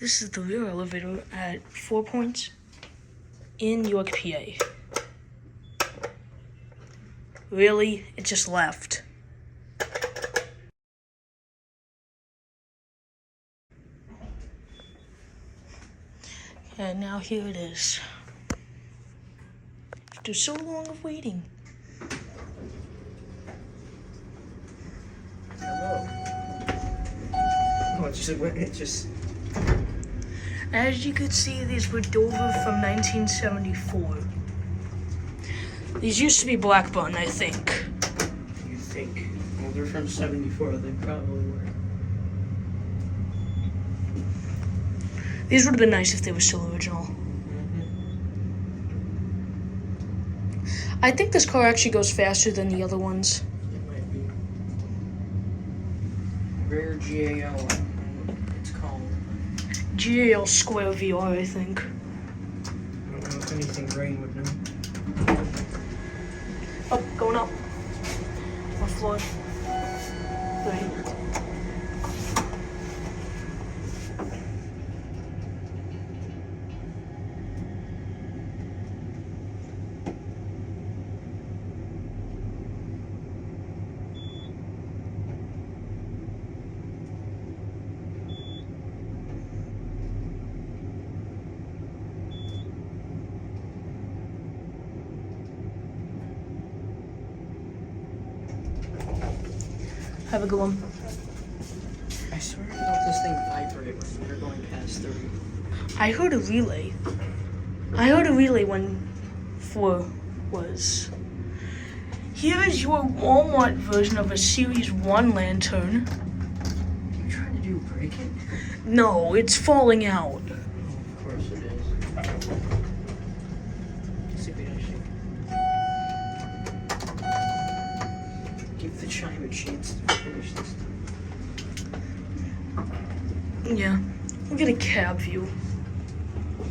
This is the rear elevator at 4 Points in York, PA. Really? It just left. And now here it is. After so long of waiting. Hello. Oh, it just... As you could see, these were Dover from 1974. These used to be black button, I think. You think? Well, they're from 74, they probably were. These would have been nice if they were still original. I think this car actually goes faster than the other ones. It might be. Rare GAL, it's called. GAL Square VR, I think. I don't know if anything Rain would know. Up, going up. What floor? 3. Have a good one. I swear I felt this thing vibrate when we were going past 30. I heard a relay. I heard a relay when 4 was. Here is your Walmart version of a Series 1 lantern. Are you trying to do break it? No, it's falling out. Oh, of course it is. See if we actually give the chime a chance to finish this. Yeah, we'll get a cab view.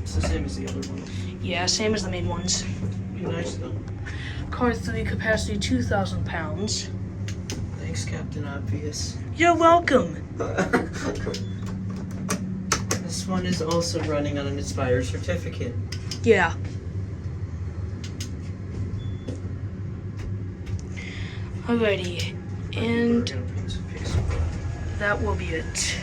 It's the same as the other ones. Yeah, same as the main ones. Be nice though. Car 3, capacity 2,000 pounds. Thanks, Captain Obvious. You're welcome. This one is also running on an expired certificate. Yeah. Alrighty, and We're gonna put some pixels. that will be it.